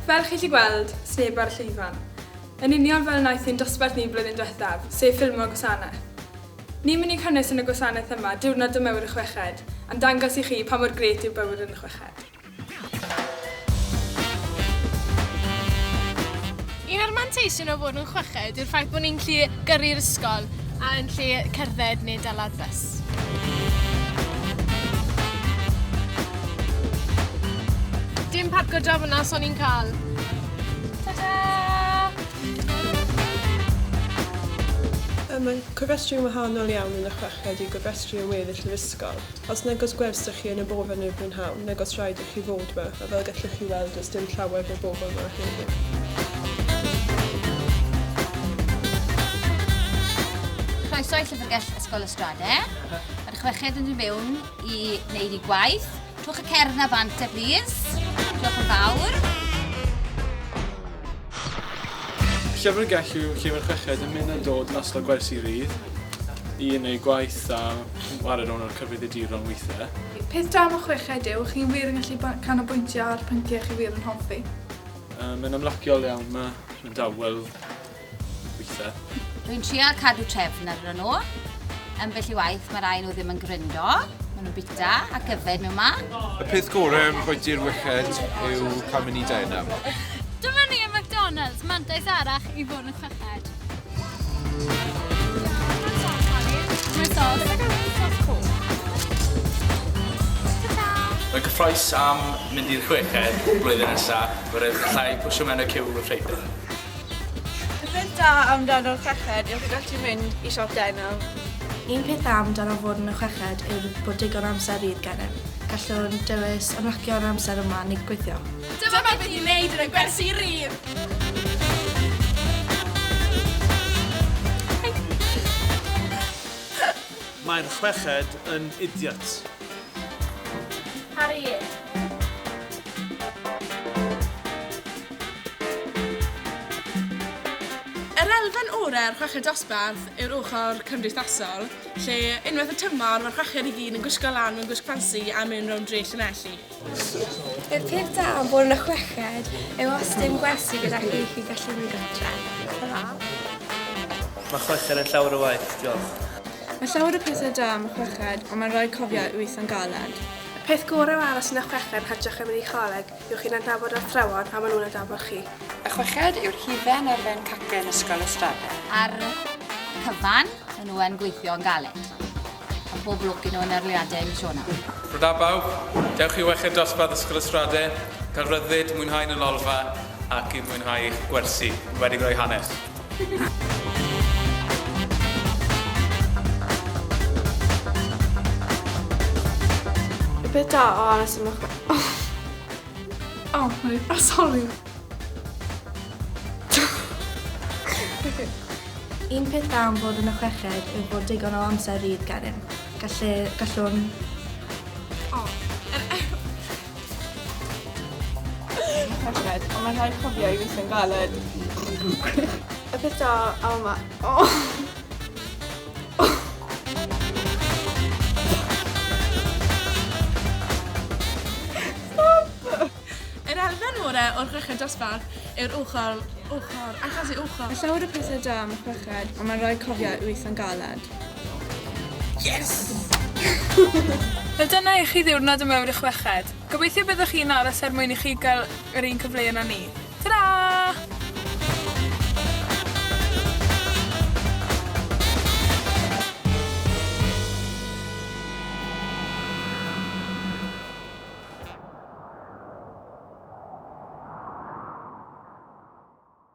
Fel chi chi gweld, sneb ar y llwyfan. Yn union fel wnaeth ein dosbarth ni blwyddyn diwethaf, sef ffilm o Gwasanaeth. Ni'n mynd i cynnwys yn y Gwasanaeth yma diwrnod y mewr y Chweched, a'n dangos i chi pa mor gret yw bywyd yn y Chweched. Un o'r manteision o fod yn Chweched yw'r ffaith bod ni'n gallu gyrru'r ysgol a yn lle cerdded neu dala'r bus. Dim parco job yna so ni'n cael. Ta-da! Mae'n cofrestru wahanol iawn yn y Chweched i gofrestru yn weddill yr ysgol. Os nag os gwefstych chi yn y bofa neu brynhawn, nag os rhaid i chi fod yma, a fel gallwch chi weld does dim llawer o bofa yma heddiw. Croeso i Llyfrgell ysgol Y Strade. Mae'r Chweched yn dod mewn i wneud I gwaith. Twch y cern a bant e, plis. Diolch yn fawr. Llyfrgell yw lle mae'r Chweched yn mynd yn dod yn ysgol gwersi rydd I wneud gwaith a wared o'n o'r cyfrifiaduron weithiau. Peth da am y Chweched yw, chi'n wir yn gallu canolbwyntio ar pynciau chi wir yn hoffi. Mae'n ymlaciol iawn, mae'n dawel weithiau. Rwy'n trial cadw trefn ar nhw. Ambell I waith mae rai nhw ddim yn gryndo. Maen nhw'n bita a gyfed nhw yma. Y peth gorau am rhoi'r Chweched yw cael mynd I dynam. Dyma ni y McDonald's, mantais arall I fod yn Chweched. Mae'n sos. Mae'n cyffroes am mynd i'r Chweched blwyddyn nesaf, bydd llai pwysio mewn y cyw y ffreidr. Y peth da amdano'r Chweched yw chi gallu mynd I siop denol. Un peth da amdano fod yn y Chweched yw'r bod digon amser i'r gennym. Gallwn dewis ymlacio ar amser yma neu gweithio. Dyma beth ni'n neud yn y gwersi rydd. Mae'r Chweched yn idiot. Harry. Yr elfen orau'r Chweched dosbarth yw'r ochr cymdeithasol, lle unwaith y tymor mae'r Chweched I gyd yn gwisgo lan mewn gwisg fansi a mynd rownd dre Llanelli. Y peth da am bod yn y Chweched yw os dim gwersi gyda chi gallu mynd gytre. Mae Chweched yn llawer o waith, diolch. Mae llawer o pethau da am y Chweched, ond mae'n rhoi cofio wyth yn galed. Y peth gorau aros yn y Chweched hytrach yn mynd I choleg yw chi'n adnabod athrawon a maen nhw'n adnabod chi. Y Chweched yw'r hufen ar ben cacen ysgol Y Strade. Ar cyfan, maen nhw yn gweithio yn galed. A pob lwc I nhw yn arliadau mis Ionawr. Rwyda bawb, dewch I Chweched dosbarth ysgol Y Strade, cael ryddid, mwynhau yn y lolfa ac I mwynhau eich gwersi. Wedi rhoi hanes. Y peth da o aros yn y Chweched... sorry. Un peth da am fod yn y Chweched yw bod digon o amser i'r gennym. Gallwn... Chweched, ond mae'n rhaid cofio I weithio'n galed. Y peth da am yma... Yr elfen orau o'r Chweched dosbarth yw'r ochr... achos I ochr. Mae llawer o pethau da am y Chweched, ond mae'n rhoi cofio wyth yn galed. Yes! Wel dyna I chi ddiwrnod y mewr y Chweched. Gobeithio byddwch chi'n aros mwyn I chi gael yr un cyfle yna ni. Ta-da!